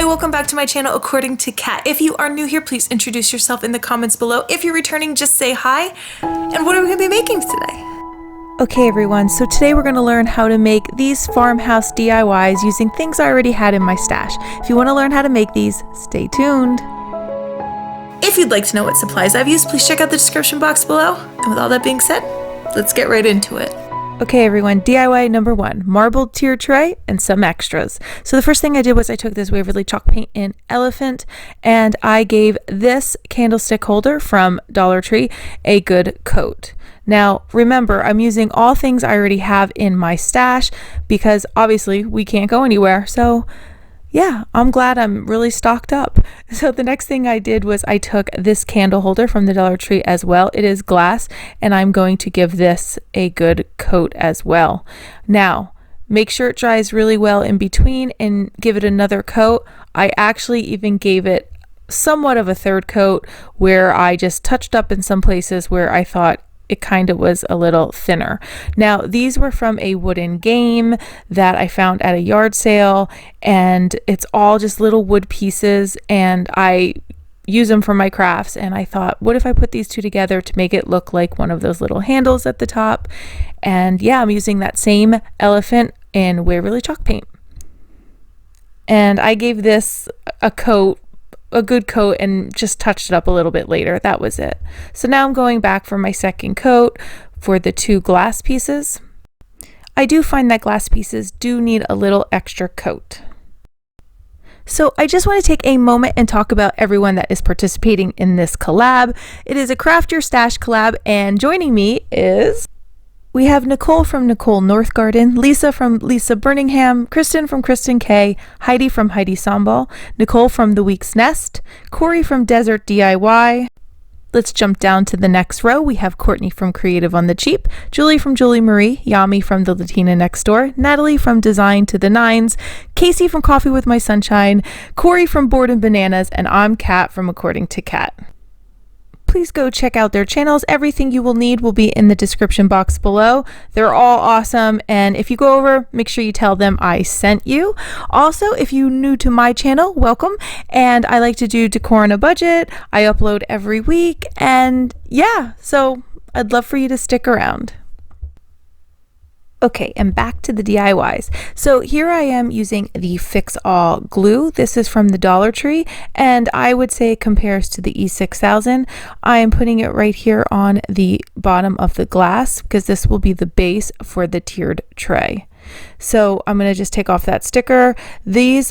Hi, welcome back to my channel, According to Kat. If you are new here, please introduce yourself in the comments below. If you're returning, just say hi. And what are we going to be making today? Okay everyone, so today we're going to learn how to make these farmhouse DIYs using things I already had in my stash. If you want to learn how to make these, stay tuned. If you'd like to know what supplies I've used, please check out the description box below. And with all that being said, let's get right into it. Okay everyone, DIY number 1, marbled tier tray and some extras. So the first thing I did was I took this Waverly Chalk Paint in Elephant and I gave this candlestick holder from Dollar Tree a good coat. Now remember, I'm using all things I already have in my stash because obviously we can't go anywhere. So yeah, I'm glad I'm really stocked up. So the next thing I did was I took this candle holder from the Dollar Tree as well. It is glass and I'm going to give this a good coat as well. Now, make sure it dries really well in between and give it another coat. I actually even gave it somewhat of a third coat where I just touched up in some places where I thought it kind of was a little thinner. Now these were from a wooden game that I found at a yard sale and it's all just little wood pieces and I use them for my crafts, and I thought, what if I put these two together to make it look like one of those little handles at the top? And yeah, I'm using that same elephant in Waverly Chalk Paint. And I gave this a good coat and just touched it up a little bit later. That was it. So now I'm going back for my second coat for the 2 glass pieces. I do find that glass pieces do need a little extra coat. So I just want to take a moment and talk about everyone that is participating in this collab. It is a Craft Your Stash collab, and joining me is... we have Nicole from Nicole North Garden, Lisa from Lisa Birmingham, Kristen from Kristen K, Heidi from Heidi Sambal, Nicole from The Week's Nest, Corey from Desert DIY. Let's jump down to the next row. We have Courtney from Creative on the Cheap, Julie from Julie Marie, Yami from the Latina Next Door, Natalie from Design to the Nines, Casey from Coffee with My Sunshine, Corey from Board and Bananas, and I'm Kat from According to Kat. Please go check out their channels. Everything you will need will be in the description box below. They're all awesome, and if you go over, make sure you tell them I sent you. Also, if you're new to my channel, welcome. And I like to do decor on a budget. I upload every week, and yeah, so I'd love for you to stick around. Okay, and back to the DIYs. So here I am using the Fix All glue. This is from the Dollar Tree, and I would say it compares to the E6000. I am putting it right here on the bottom of the glass because this will be the base for the tiered tray. So I'm going to just take off that sticker. These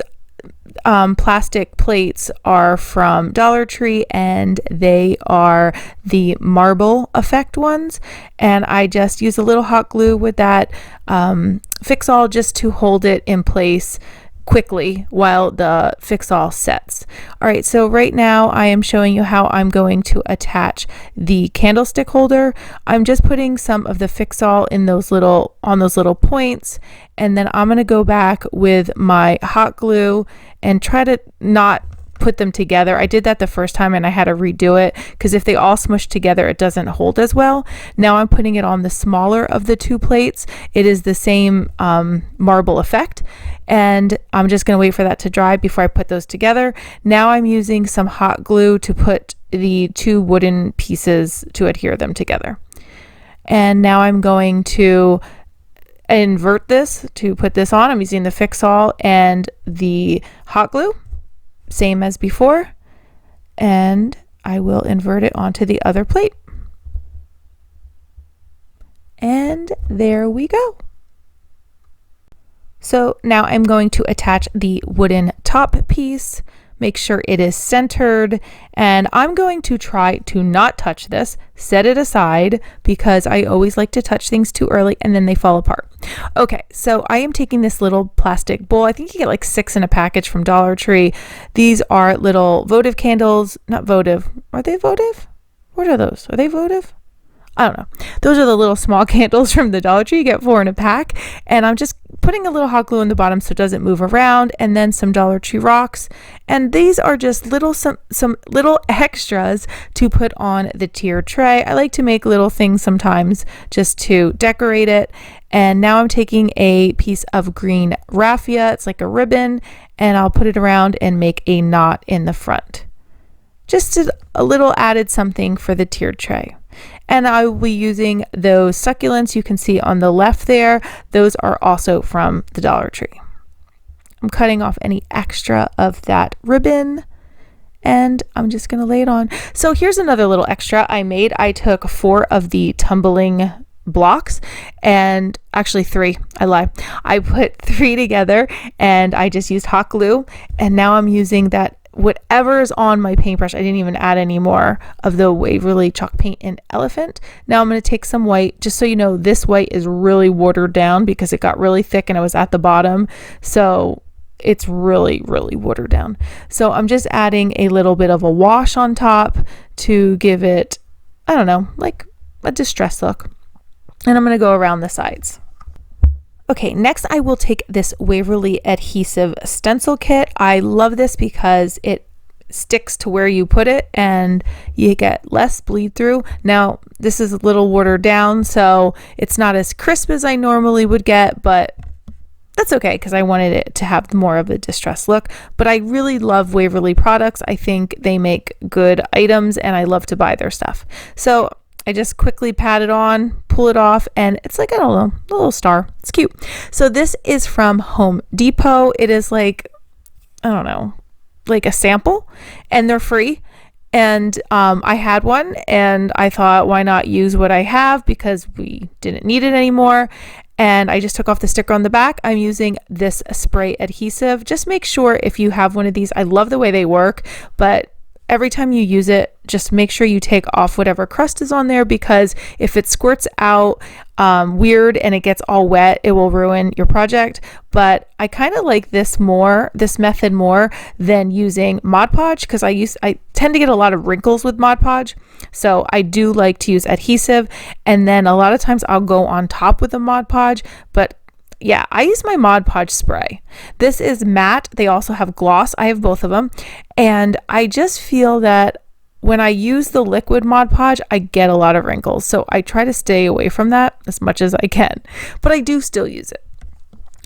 plastic plates are from Dollar Tree and they are the marble effect ones, and I just use a little hot glue with that Fix All just to hold it in place quickly while the Fix All sets. All right, so right now I am showing you how I'm going to attach the candlestick holder. I'm just putting some of the Fix All in those little points, and then I'm going to go back with my hot glue and try to not put them together. I did that the first time and I had to redo it because if they all smush together it doesn't hold as well. Now I'm putting it on the smaller of the 2 plates. It is the same marble effect, and I'm just going to wait for that to dry before I put those together. Now I'm using some hot glue to put the 2 wooden pieces to adhere them together. And now I'm going to invert this to put this on. I'm using the Fix All and the hot glue, same as before, and I will invert it onto the other plate. And there we go. So now I'm going to attach the wooden top piece. Make sure it is centered, and I'm going to try to not touch this, set it aside, because I always like to touch things too early and then they fall apart. Okay, so I am taking this little plastic bowl. I think you get like 6 in a package from Dollar Tree. These are little votive candles, not votive. Are they votive? What are those? Are they votive? I don't know. Those are the little small candles from the Dollar Tree. You get 4 in a pack. And I'm just putting a little hot glue in the bottom so it doesn't move around, and then some Dollar Tree rocks. And these are just some little extras to put on the tiered tray. I like to make little things sometimes just to decorate it. And now I'm taking a piece of green raffia. It's like a ribbon, and I'll put it around and make a knot in the front. Just a little added something for the tiered tray. And I will be using those succulents you can see on the left there. Those are also from the Dollar Tree. I'm cutting off any extra of that ribbon, and I'm just going to lay it on. So here's another little extra I made. I took 4 of the tumbling blocks, and actually 3, I lie. I put 3 together, and I just used hot glue, and now I'm using that whatever is on my paintbrush. I didn't even add any more of the Waverly Chalk Paint in Elephant. Now I'm going to take some white. Just so you know, this white is really watered down because it got really thick and it was at the bottom. So it's really, really watered down. So I'm just adding a little bit of a wash on top to give it, I don't know, like a distressed look. And I'm going to go around the sides. Okay, next I will take this Waverly adhesive stencil kit. I love this because it sticks to where you put it and you get less bleed through. Now, this is a little watered down, so it's not as crisp as I normally would get, but that's okay because I wanted it to have more of a distressed look. But I really love Waverly products. I think they make good items and I love to buy their stuff. So I just quickly pat it on, pull it off, and it's like, I don't know, a little star. It's cute. So this is from Home Depot. It is like, I don't know, like a sample, and they're free. And I had one, and I thought, why not use what I have because we didn't need it anymore. And I just took off the sticker on the back. I'm using this spray adhesive. Just make sure if you have one of these, I love the way they work, but every time you use it, just make sure you take off whatever crust is on there, because if it squirts out weird and it gets all wet, it will ruin your project. But I kind of like this method more than using Mod Podge, because I tend to get a lot of wrinkles with Mod Podge. So I do like to use adhesive, and then a lot of times I'll go on top with the Mod Podge. But yeah, I use my Mod Podge spray. This is matte. They also have gloss. I have both of them. And I just feel that when I use the liquid Mod Podge, I get a lot of wrinkles. So I try to stay away from that as much as I can. But I do still use it.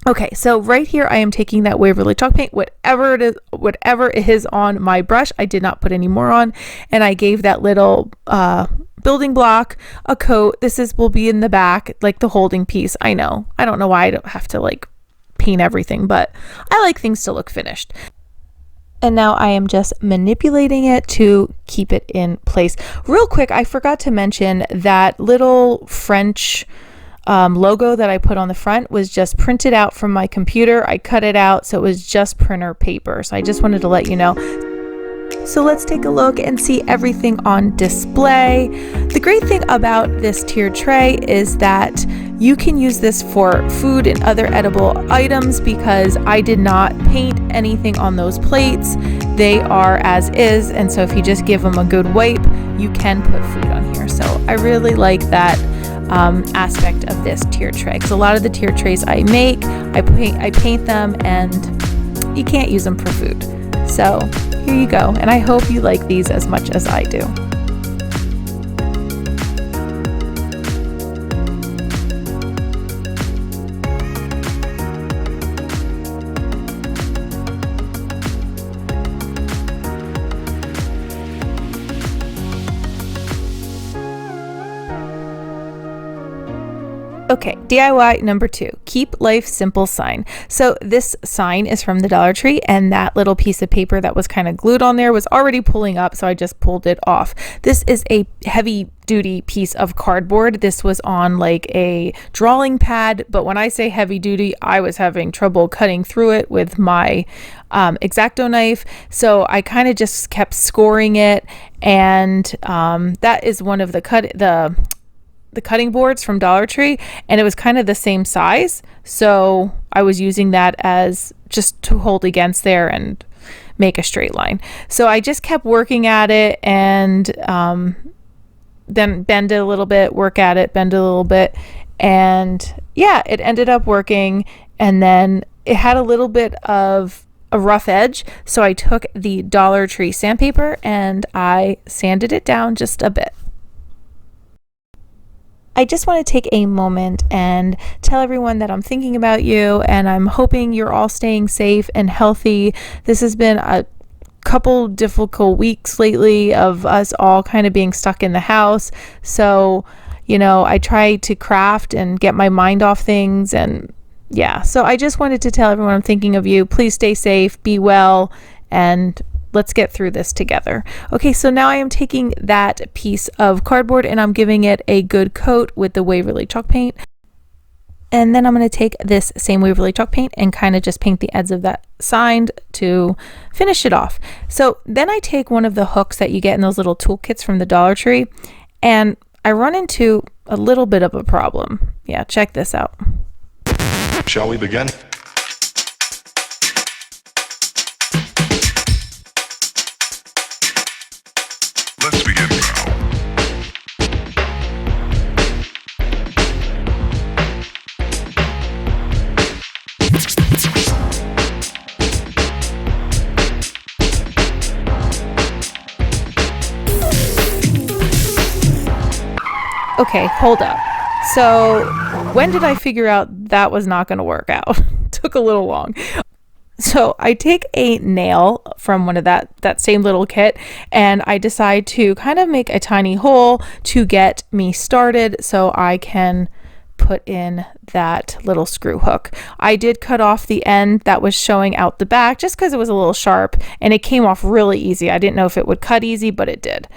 Okay, so right here I am taking that Waverly Chalk Paint, whatever it is on my brush. I did not put any more on. And I gave that little building block a coat. Will be in the back, like the holding piece. I know, I don't know why I don't have to like paint everything, but I like things to look finished. And now I am just manipulating it to keep it in place. Real quick, I forgot to mention that little French logo that I put on the front was just printed out from my computer. I cut it out, so it was just printer paper. So I just wanted to let you know. So let's take a look and see everything on display. The great thing about this tiered tray is that you can use this for food and other edible items, because I did not paint anything on those plates. They are as is, and so if you just give them a good wipe, you can put food on here. So I really like that aspect of this tiered tray, because a lot of the tiered trays I make, I paint them and you can't use them for food. So here you go, and I hope you like these as much as I do. Okay, DIY number 2, keep life simple sign. So this sign is from the Dollar Tree, and that little piece of paper that was kind of glued on there was already pulling up, so I just pulled it off. This is a heavy duty piece of cardboard. This was on like a drawing pad, but when I say heavy duty, I was having trouble cutting through it with my X-Acto knife, so I kind of just kept scoring it, and that is one of the cutting boards from Dollar Tree, and it was kind of the same size, so I was using that as just to hold against there and make a straight line. So I just kept working at it, and then bend it a little bit, work at it, bend it a little bit. And yeah, it ended up working. And then it had a little bit of a rough edge. So I took the Dollar Tree sandpaper and I sanded it down just a bit. I just want to take a moment and tell everyone that I'm thinking about you and I'm hoping you're all staying safe and healthy. This has been a couple difficult weeks lately of us all kind of being stuck in the house. So, you know, I try to craft and get my mind off things. And yeah, so I just wanted to tell everyone I'm thinking of you. Please stay safe, be well, and let's get through this together. Okay, so now I am taking that piece of cardboard and I'm giving it a good coat with the Waverly Chalk Paint. And then I'm going to take this same Waverly Chalk Paint and kind of just paint the ends of that sign to finish it off. So then I take one of the hooks that you get in those little toolkits from the Dollar Tree, and I run into a little bit of a problem. Yeah, check this out. Shall we begin? Let's begin now. Okay, hold up. So when did I figure out that was not going to work out? Took a little long. So I take a nail from one of that same little kit and I decide to kind of make a tiny hole to get me started so I can put in that little screw hook. I did cut off the end that was showing out the back just because it was a little sharp and it came off really easy. I didn't know if it would cut easy, but it did.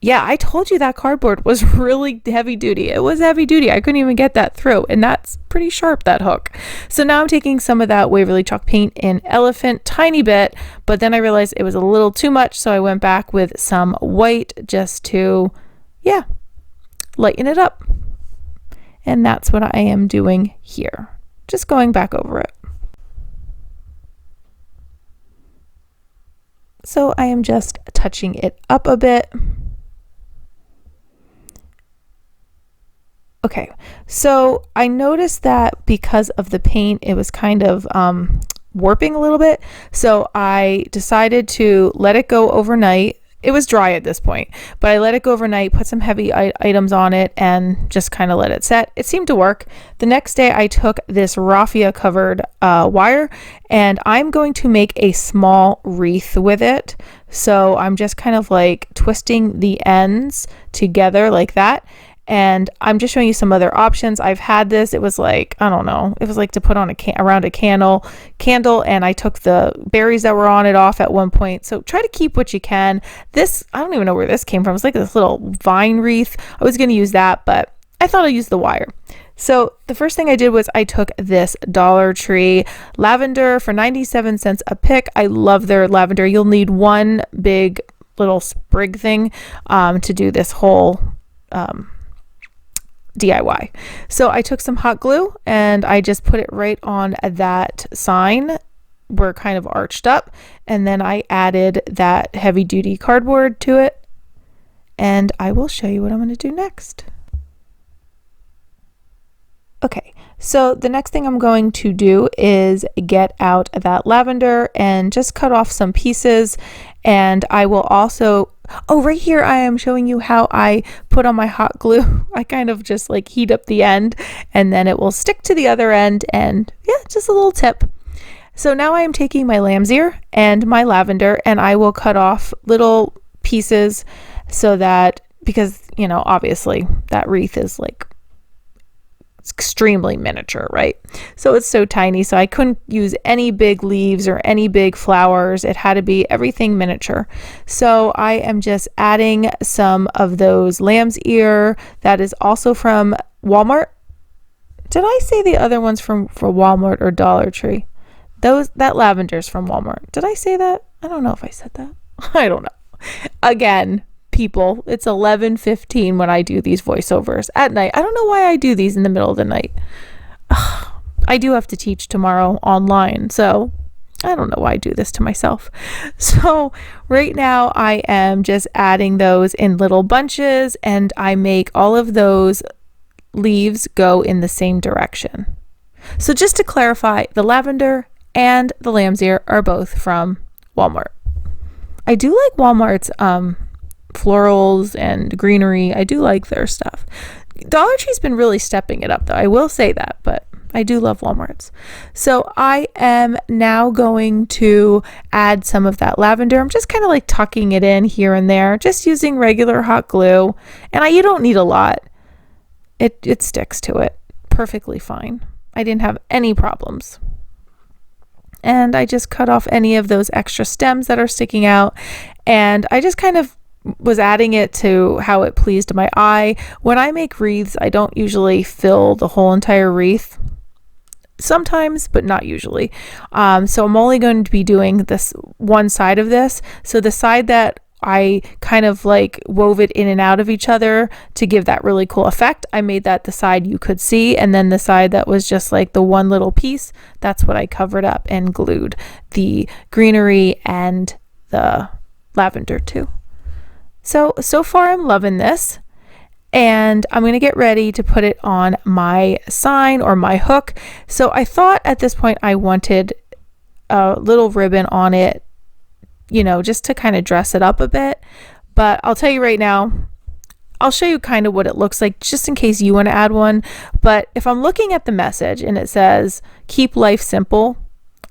Yeah, I told you that cardboard was really heavy duty. It was heavy duty. I couldn't even get that through, and that's pretty sharp, that hook. So now I'm taking some of that Waverly Chalk Paint in Elephant, tiny bit, but then I realized it was a little too much, so I went back with some white just to, yeah, lighten it up. And that's what I am doing here. Just going back over it. So I am just touching it up a bit. Okay, so I noticed that because of the paint, it was kind of warping a little bit. So I decided to let it go overnight. It was dry at this point, but I let it go overnight, put some heavy items on it, and just kind of let it set. It seemed to work. The next day, I took this raffia covered wire, and I'm going to make a small wreath with it. So I'm just kind of like twisting the ends together like that. And I'm just showing you some other options. I've had this. It was like, I don't know. It was like to put on around a candle, and I took the berries that were on it off at one point. So try to keep what you can. This, I don't even know where this came from. It's like this little vine wreath. I was going to use that, but I thought I'd use the wire. So the first thing I did was I took this Dollar Tree lavender for 97 cents a pick. I love their lavender. You'll need one big little sprig thing to do this whole DIY. So I took some hot glue and I just put it right on that sign where it kind of arched up, and then I added that heavy duty cardboard to it, and I will show you what I'm going to do next. Okay, so the next thing I'm going to do is get out that lavender and just cut off some pieces, and I will also, oh, right here I am showing you how I put on my hot glue. I kind of just like heat up the end and then it will stick to the other end, and yeah, just a little tip. So now I am taking my lamb's ear and my lavender and I will cut off little pieces so that, because, you know, obviously that wreath is like extremely miniature, right? So it's so tiny, so I couldn't use any big leaves or any big flowers. It had to be everything miniature. So I am just adding some of those lamb's ear. That is also from Walmart. Did I say the other ones for Walmart or Dollar Tree? That lavender's from Walmart. Did I say that? I don't know if I said that. I don't know. Again, people, it's 11:15 when I do these voiceovers at night. I don't know why I do these in the middle of the night. I do have to teach tomorrow online, so I don't know why I do this to myself. So right now I am just adding those in little bunches, and I make all of those leaves go in the same direction. So just to clarify, the lavender and the lamb's ear are both from Walmart. I do like Walmart's florals and greenery. I do like their stuff. Dollar Tree's been really stepping it up though. I will say that, but I do love Walmart's. So I am now going to add some of that lavender. I'm just kind of like tucking it in here and there, just using regular hot glue. And you don't need a lot. It sticks to it perfectly fine. I didn't have any problems. And I just cut off any of those extra stems that are sticking out. And I just kind of was adding it to how it pleased my eye. When I make wreaths, I don't usually fill the whole entire wreath. Sometimes, but not usually. So I'm only going to be doing this one side of this. So the side that I kind of like wove it in and out of each other to give that really cool effect, I made that the side you could see, and then the side that was just like the one little piece, that's what I covered up and glued the greenery and the lavender to. So far I'm loving this. And I'm going to get ready to put it on my sign or my hook. So I thought at this point I wanted a little ribbon on it, you know, just to kind of dress it up a bit. But I'll tell you right now, I'll show you kind of what it looks like just in case you want to add one. But if I'm looking at the message and it says, keep life simple,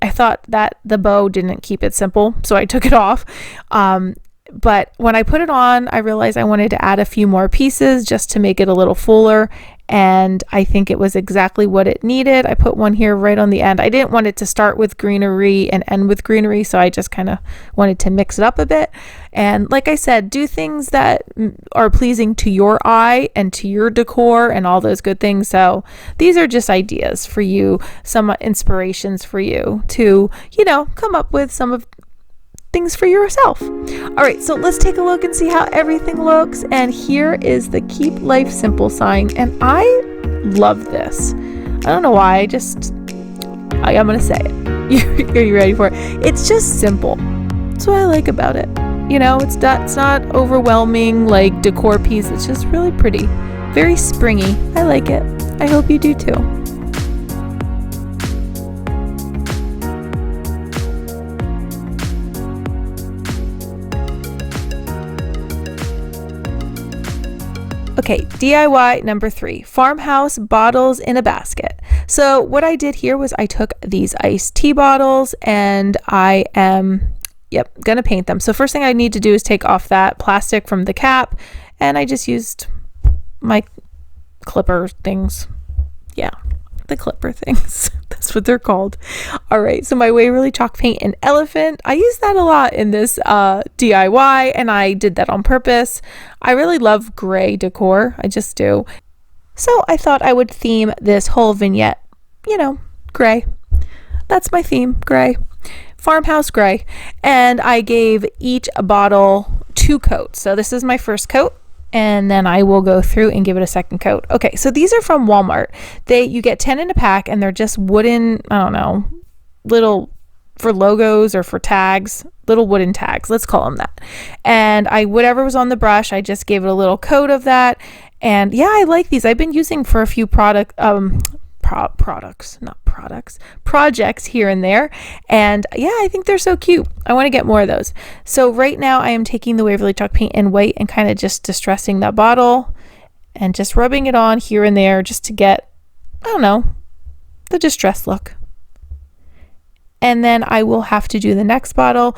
I thought that the bow didn't keep it simple, so I took it off. But when I put it on, I realized I wanted to add a few more pieces just to make it a little fuller. And I think it was exactly what it needed. I put one here right on the end. I didn't want it to start with greenery and end with greenery, so I just kind of wanted to mix it up a bit. And like I said, do things that are pleasing to your eye and to your decor and all those good things. So these are just ideas for you, some inspirations for you to, you know, come up with some of things for yourself. All right, so let's take a look and see how everything looks. And here is the Keep Life Simple sign, and I love this. I don't know why, I'm gonna say it. Are you ready for it? It's just simple. That's what I like about it. You know, it's not overwhelming like decor piece. It's just really pretty, very springy. I like it. I hope you do too. Okay, DIY number 3, farmhouse bottles in a basket. So what I did here was I took these iced tea bottles and I am, gonna paint them. So first thing I need to do is take off that plastic from the cap, and I just used my clipper things. Yeah, the clipper things. That's what they're called. All right, so my Waverly Chalk Paint and elephant. I use that a lot in this DIY, and I did that on purpose. I really love gray decor. I just do. So I thought I would theme this whole vignette, you know, gray. That's my theme, gray. Farmhouse gray. And I gave each a bottle 2 coats. So this is my first coat, and then I will go through and give it a second coat. Okay, so these are from Walmart. You get 10 in a pack, and they're just wooden, I don't know, little, for logos or for tags, little wooden tags, let's call them that. And whatever was on the brush, I just gave it a little coat of that. And yeah, I like these. I've been using for a few projects here and there. And yeah, I think they're so cute. I want to get more of those. So right now I am taking the Waverly Chalk Paint in white and kind of just distressing that bottle and just rubbing it on here and there just to get, I don't know, the distressed look. And then I will have to do the next bottle.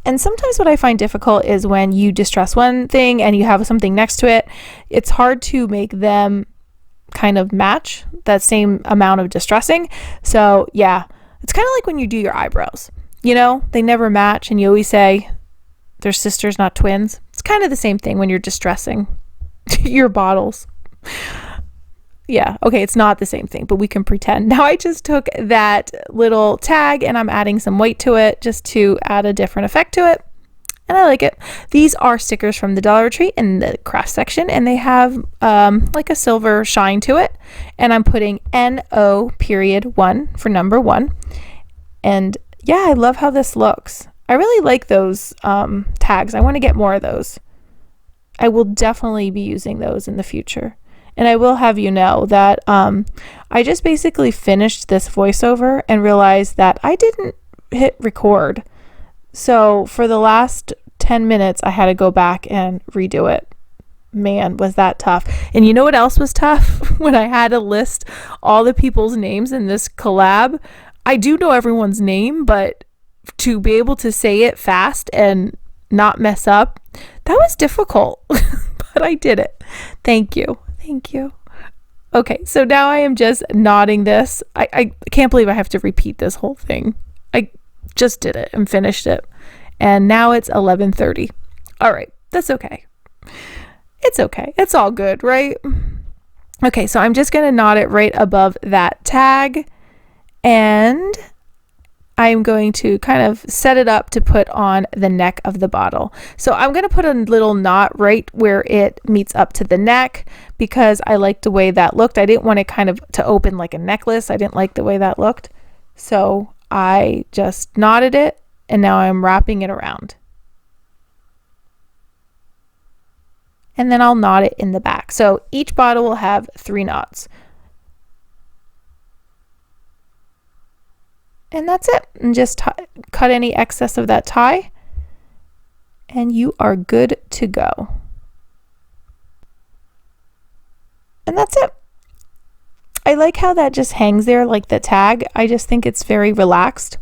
And sometimes what I find difficult is when you distress one thing and you have something next to it, it's hard to make them kind of match that same amount of distressing. So yeah, it's kind of like when you do your eyebrows, you know, they never match, and you always say they're sisters, not twins. It's kind of the same thing when you're distressing your bottles. Yeah, okay, it's not the same thing, but we can pretend. Now I just took that little tag and I'm adding some white to it just to add a different effect to it. And I like it. These are stickers from the Dollar Tree in the craft section, and they have like a silver shine to it. And I'm putting NO.1 for number 1. And yeah, I love how this looks. I really like those tags. I want to get more of those. I will definitely be using those in the future. And I will have you know that I just basically finished this voiceover and realized that I didn't hit record. So for the last 10 minutes, I had to go back and redo it. Man, was that tough. And you know what else was tough? When I had to list all the people's names in this collab. I do know everyone's name, but to be able to say it fast and not mess up, that was difficult. But I did it. Thank you. Thank you. Okay, so now I am just knotting this. I can't believe I have to repeat this whole thing. I just did it and finished it. And now it's 11:30. All right, that's okay. It's okay. It's all good, right? Okay, so I'm just going to knot it right above that tag. And I'm going to kind of set it up to put on the neck of the bottle. So I'm going to put a little knot right where it meets up to the neck because I liked the way that looked. I didn't want it kind of to open like a necklace. I didn't like the way that looked. So I just knotted it and now I'm wrapping it around. And then I'll knot it in the back. So each bottle will have 3 knots. And that's it. And just cut any excess of that tie and you are good to go. And that's it. I like how that just hangs there like the tag. I just think it's very relaxed.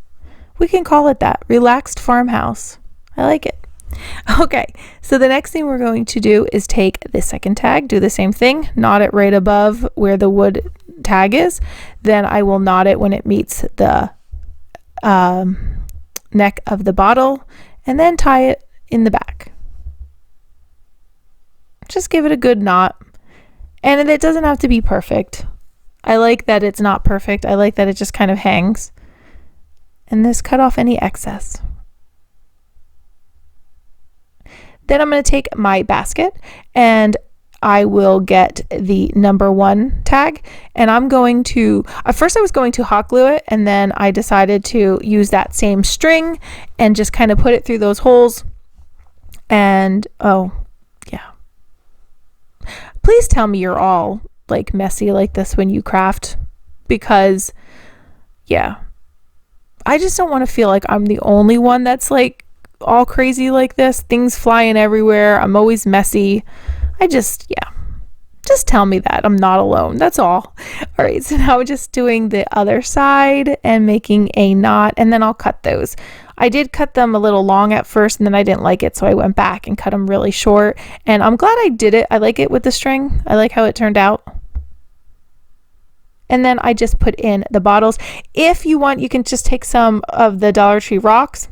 We can call it that. Relaxed farmhouse. I like it. Okay, so the next thing we're going to do is take the second tag, do the same thing, knot it right above where the wood tag is. Then I will knot it when it meets the neck of the bottle and then tie it in the back. Just give it a good knot. And it doesn't have to be perfect. I like that it's not perfect. I like that it just kind of hangs. And this cut off any excess. Then I'm going to take my basket and I will get the number 1 tag and I'm going to, at first I was going to hot glue it and then I decided to use that same string and just kind of put it through those holes. And oh yeah, please tell me you're all like messy like this when you craft, because yeah, I just don't want to feel like I'm the only one that's like all crazy like this, things flying everywhere, I'm always messy. Just tell me that I'm not alone. That's all. All right, so now we're just doing the other side and making a knot, and then I'll cut those. I did cut them a little long at first, and then I didn't like it, so I went back and cut them really short. And I'm glad I did it. I like it with the string. I like how it turned out. And then I just put in the bottles. If you want, you can just take some of the Dollar Tree rocks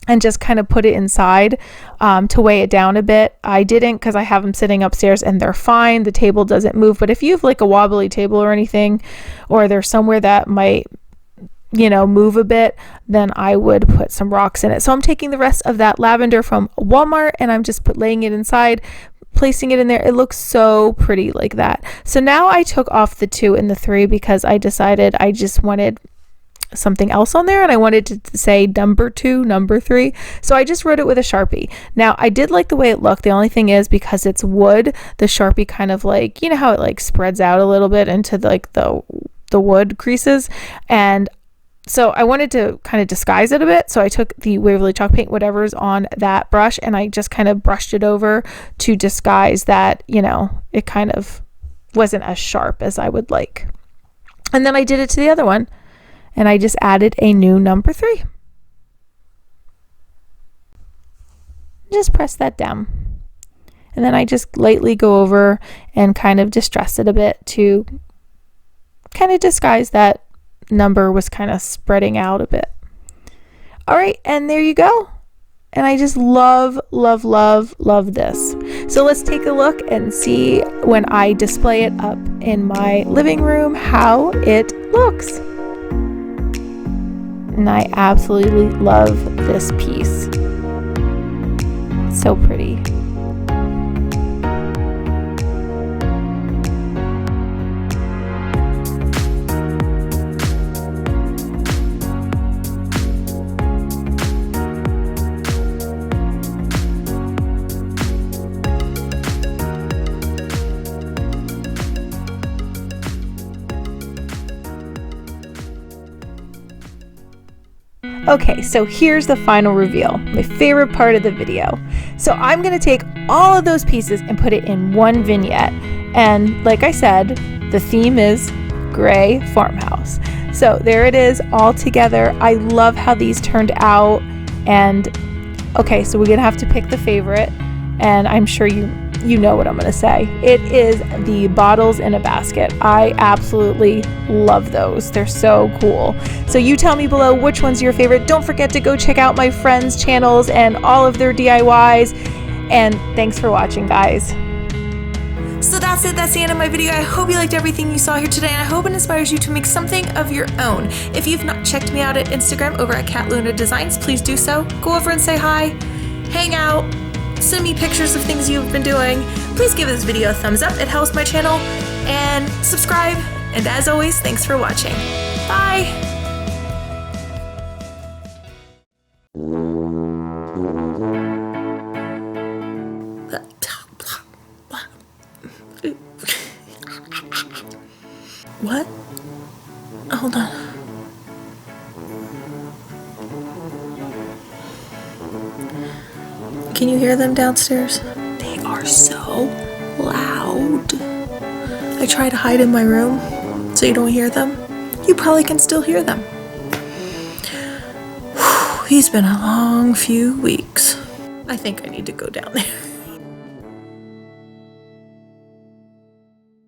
and just kind of put it inside to weigh it down a bit. I didn't because I have them sitting upstairs and they're fine. The table doesn't move. But if you have like a wobbly table or anything, or there's somewhere that might, move a bit, then I would put some rocks in it. So I'm taking the rest of that lavender from Walmart and I'm just laying it inside, placing it in there. It looks so pretty like that. So now I took off the 2 and the 3 because I decided I just wanted something else on there and I wanted to say number 2, number 3, so I just wrote it with a Sharpie. Now I did like the way it looked. The only thing is because it's wood, the Sharpie kind of like, how it like spreads out a little bit into like the wood creases, and so I wanted to kind of disguise it a bit, so I took the Waverly Chalk Paint, whatever's on that brush, and I just kind of brushed it over to disguise that, it kind of wasn't as sharp as I would like. And then I did it to the other one. And I just added a new number 3. Just press that down. And then I just lightly go over and kind of distress it a bit to kind of disguise that number was kind of spreading out a bit. All right, and there you go. And I just love, love, love, love this. So let's take a look and see when I display it up in my living room how it looks. And I absolutely love this piece. So pretty. Okay, so here's the final reveal, my favorite part of the video. So I'm gonna take all of those pieces and put it in one vignette. And like I said, the theme is gray farmhouse. So there it is all together. I love how these turned out. And okay, so we're gonna have to pick the favorite, and I'm sure you know what I'm gonna say. It is the bottles in a basket. I absolutely love those. They're so cool. So you tell me below which one's your favorite. Don't forget to go check out my friends' channels and all of their DIYs. And thanks for watching, guys. So that's it. That's the end of my video. I hope you liked everything you saw here today, and I hope it inspires you to make something of your own. If you've not checked me out at Instagram over at Cat Luna Designs, please do so. Go over and say hi, hang out, send me pictures of things you've been doing. Please give this video a thumbs up. It helps my channel. And subscribe. And as always, thanks for watching. Bye. What? Hold on. Can you hear them downstairs? They are so loud. I try to hide in my room so you don't hear them. You probably can still hear them. Whew, it's been a long few weeks. I think I need to go down there.